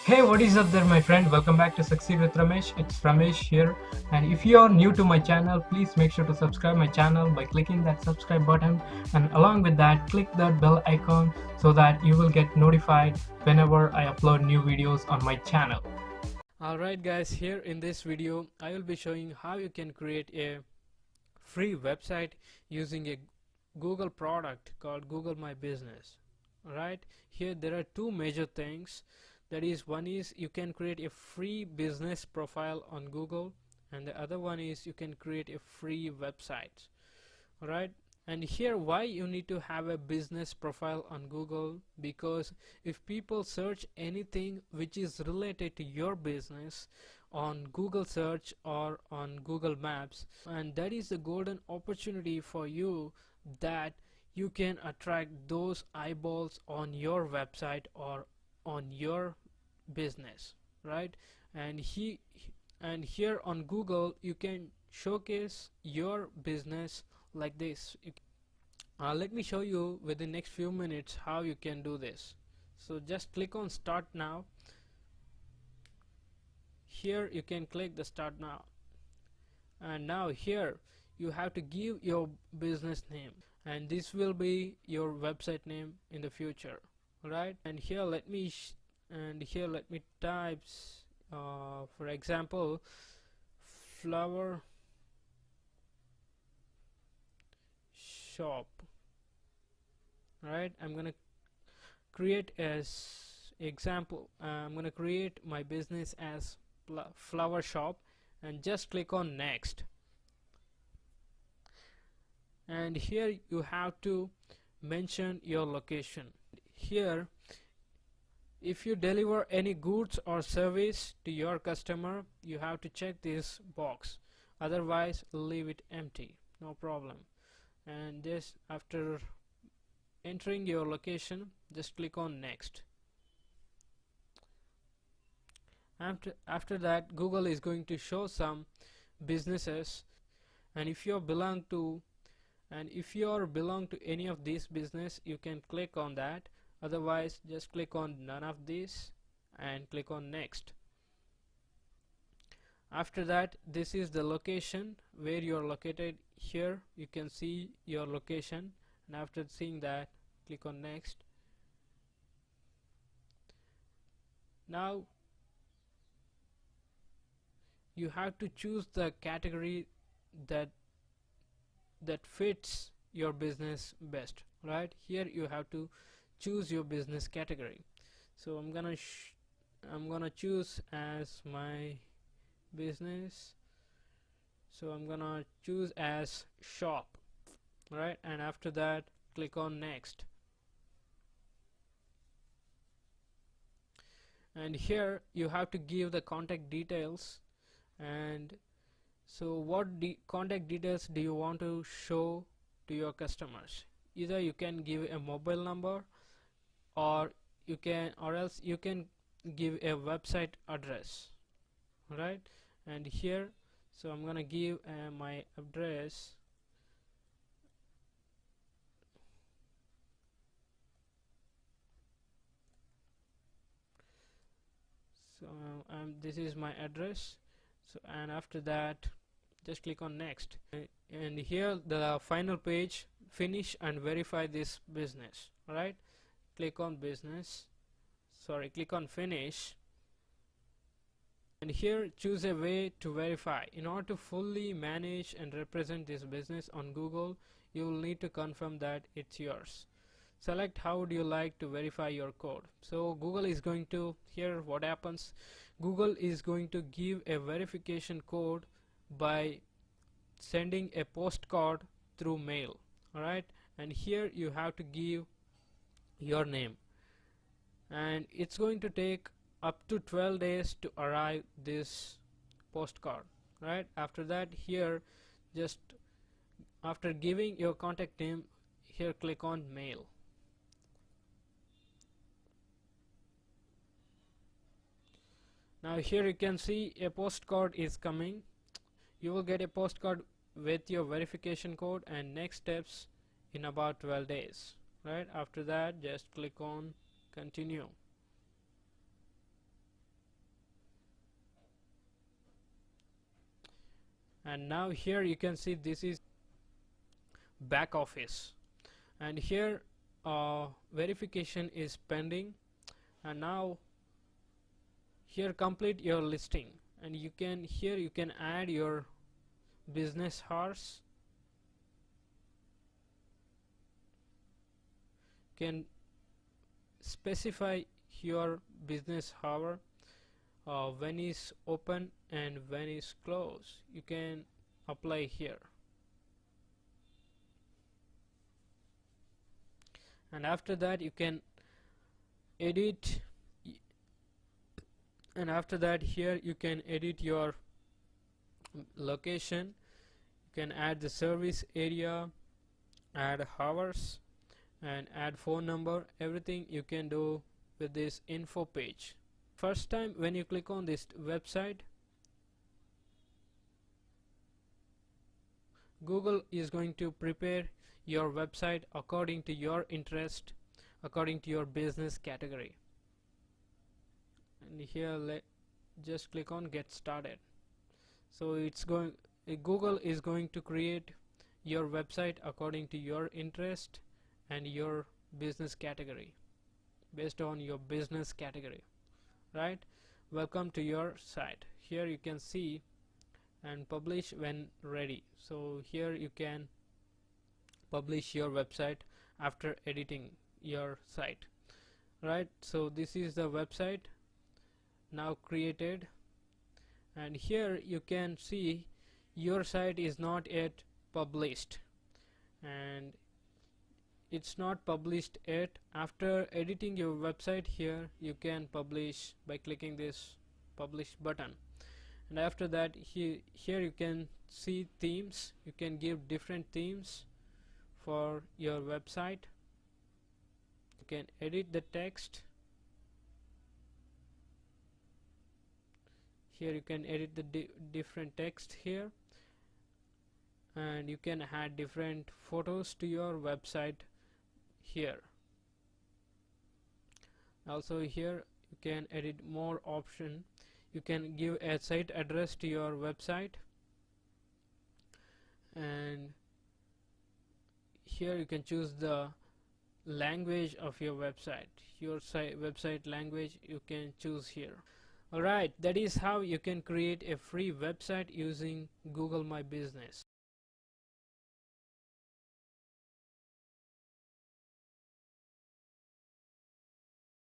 Hey, what is up there, my friend? Welcome back to Succeed with Ramesh. It's Ramesh here. And if you are new to my channel, please make sure to subscribe my channel by clicking that subscribe button. And along with that, click that bell icon so that you will get notified whenever I upload new videos on my channel. Alright guys, here in this video, I will be showing how you can create a free website using a Google product called Google My Business. Alright, here there are two major things. That is, one is you can create a free business profile on Google, and the other one is you can create a free website. Alright, and here why you need to have a business profile on Google, because if people search anything which is related to your business on Google search or on Google Maps, and that is the golden opportunity for you, that you can attract those eyeballs on your website or on your business, right? And here on Google you can showcase your business like this. Let me show you within next few minutes how you can do this. So just click on start now. Here you can click the start now, and now here you have to give your business name, and this will be your website name in the future. Right, and here let me type for example flower shop. Right, I'm gonna create as example, I'm gonna create my business as flower shop, and just click on next. And here you have to mention your location. Here, if you deliver any goods or service to your customer, you have to check this box, otherwise leave it empty, no problem. And just after entering your location, just click on next. After that, Google is going to show some businesses, and if you belong to any of these business, you can click on that. Otherwise, just click on none of these and click on next. After that, this is the location where you are located. Here you can see your location, and after seeing that, click on next. Now you have to choose the category that fits your business best. Right, here you have to choose your business category. So I'm gonna choose as my business, so I'm gonna choose as shop. Right, and after that, click on next. And here you have to give the contact details. And so what contact details do you want to show to your customers? Either you can give a mobile number, or else you can give a website address. Right, and here, so I'm gonna give my address. So this is my address. So, and after that, just click on next. And here the final page, finish and verify this business. Right, click on click on finish, and here choose a way to verify. In order to fully manage and represent this business on Google, you will need to confirm that it's yours. Select how would you like to verify your code. So Google is going to, here what happens, Google is going to give a verification code by sending a postcard through mail. Alright, and here you have to give your name, and it's going to take up to 12 days to arrive this postcard. Right, after that, here just after giving your contact name, here click on mail. Now here you can see a postcard is coming. You will get a postcard with your verification code and next steps in about 12 days. Right, after that, just click on continue. And now here you can see this is back office, and here verification is pending. And now here complete your listing, and you can here you can add your business hours, can specify your business hour, when is open and when is closed. You can apply here, and after that you can edit, and after that here you can edit your location. You can add the service area, add hours, and add phone number. Everything you can do with this info page. First time when you click on this website, Google is going to prepare your website according to your interest, according to your business category. And here just click on get started. So it's going Google is going to create your website according to your interest and your business category, based on your business category, right? Welcome to your site. Here you can see and publish when ready. So here you can publish your website after editing your site, right? So this is the website now created, and here you can see your site is not yet published, and it's not published yet. After editing your website, here you can publish by clicking this publish button. And after that here you can see themes. You can give different themes for your website. You can edit the text. Here you can edit the different text here, and you can add different photos to your website here. Also here you can edit more option. You can give a site address to your website, and here you can choose the language of your website. Your website language you can choose here. Alright, that is how you can create a free website using Google My Business.